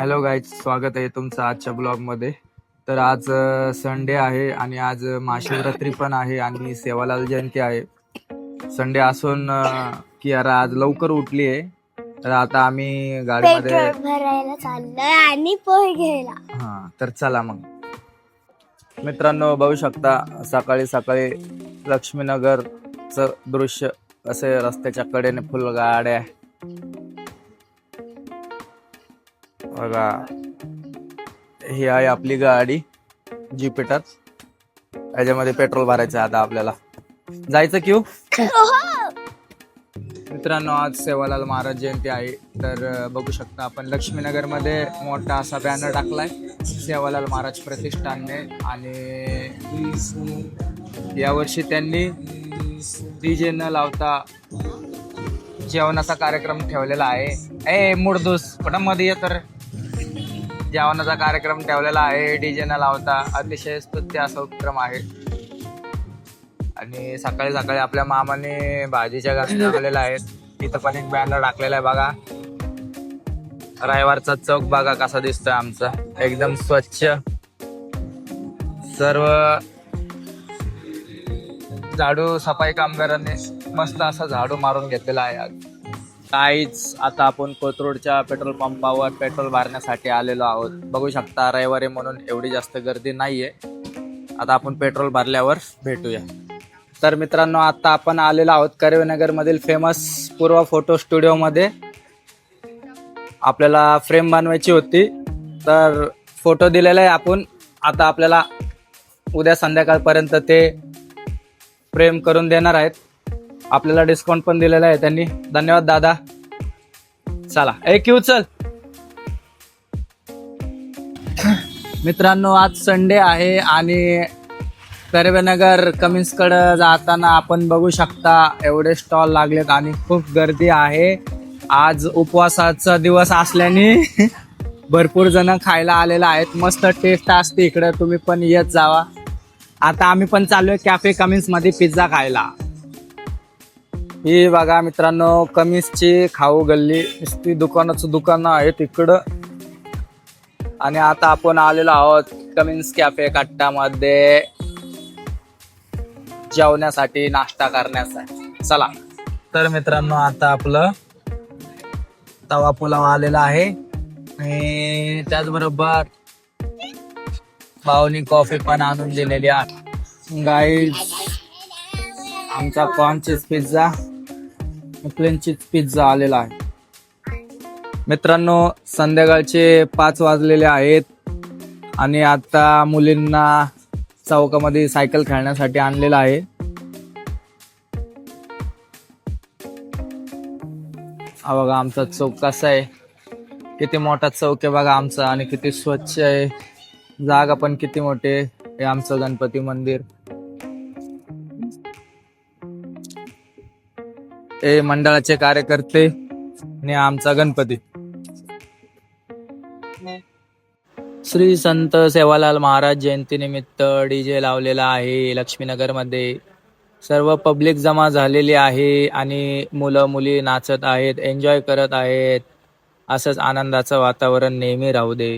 Hello guys, स्वागत आहे तुमचं आजच्या ब्लॉगमध्ये. तर आज संडे आहे आणि आज महाशिवरात्री पण आहे आणि सेवालाल जयंती आहे. संडे असून की यार आज लवकर उठली आहे. तर आता आम्ही गाडीमध्ये पेट्रोल भरायला चाललोय आणि पोहे घ्यायला. तर चला मग. मित्रांनो, बघू शकता सकाळी सकाळी लक्ष्मीनगरचं दृश्य असे रस्त्याच्या कडेने फुल गाड्या बघा. ही आहे आपली गाडी ज्युपिटर. याच्यामध्ये पेट्रोल भरायचं आता आपल्याला. जायचं क्यू. मित्रांनो, आज सेवालाल महाराज जयंती आहे. तर बघू शकता आपण लक्ष्मीनगर मध्ये मोठा असा बॅनर टाकलाय सेवालाल महाराज प्रतिष्ठानने. आणि यावर्षी त्यांनी डीजे न लावता जेवणाचा कार्यक्रम ठेवलेला आहे. मुडदूस कुठं मध्ये येत तर जेवणाचा कार्यक्रम ठेवलेला आहे डीजे न लावता. अतिशय स्तुत्य असा उपक्रम आहे. आणि सकाळी सकाळी आपल्या मामाने भाजीच्या गाड्या लावलेल्या आहेत. तिथं पण एक बॅनर टाकलेला आहे बघा. रविवारचा चौक बघा कसा दिसतोय आमचा, एकदम स्वच्छ. सर्व झाडू सफाई कामगारांनी मस्त असा झाडू मारून घेतलेला आहे. काहीच आता आपण कोथरूडच्या पेट्रोल पंपावर पेट्रोल भरण्यासाठी आलेलो आहोत. बघू शकता रविवारी म्हणून एवढी जास्त गर्दी नाहीये. आता आपण पेट्रोल भरल्यावर भेटूया. तर मित्रांनो, आता आपण आलेलो आहोत कर्वेनगर मधील फेमस पूर्वा फोटो स्टुडिओ मध्ये. आपल्याला फ्रेम बनवायची होती तर फोटो दिलेला आहे आपण. आता आपल्याला उद्या संध्याकाळपर्यंत ते फ्रेम करून देणार आहेत. आपल्याला डिस्काउंट पण दिलेला आहे त्यांनी. धन्यवाद दादा. चला क्यू चल. मित्रांनो, आज संडे आहे आणि कर्वेनगर कमिन्सकडे जाताना आपण बघू शकता एवढे स्टॉल लागलेत आणि खूप गर्दी आहे. आज उपवासाचा दिवस असल्याने भरपूर जण खायला आलेला आहेत. मस्त टेस्ट असते इकडे, तुम्ही पण येत जावा. आता आम्ही पण चाललोय कॅफे कमिन्स मध्ये पिझ्झा खायला. ही बघा मित्रांनो, कमिन्सची खाऊ गल्ली. नुसती दुकानं आहेत इकडं. आणि आता आपण आलेलो आहोत कमिन्स कॅफे कट्टामध्ये जेवण्यासाठी, नाश्ता करण्यासाठी. चला. तर मित्रांनो, आता आपलं तवा पुलाव आलेला आहे आणि त्याचबरोबर भाऊनी कॉफी पण आणून दिलेली आहे. गाईज, आमचा corn cheese pizza, plain cheese pizza आलेला आहे. मित्रांनो, संध्याकाळचे 5 वाजलेले आहेत आणि आता मुलींना चौकामध्ये सायकल खेळण्यासाठी आणलेला आहे. हा बघा आमचा चौक कसा आहे. किती मोठा चौक आहे बघा आमचा आणि किती स्वच्छ आहे. जागा पण किती मोठी आहे. हे आमचं गणपती मंदिर. हे मंडळाचे कार्यकर्ते आणि आमचा गणपती. श्री संत सेवालाल महाराज जयंती निमित्त डीजे लावलेला आहे लक्ष्मीनगर मध्ये. सर्व पब्लिक जमा झालेली आहे आणि मुलं मुली नाचत आहेत, एन्जॉय करत आहेत. असंच आनंदाचं वातावरण नेहमी राहू दे.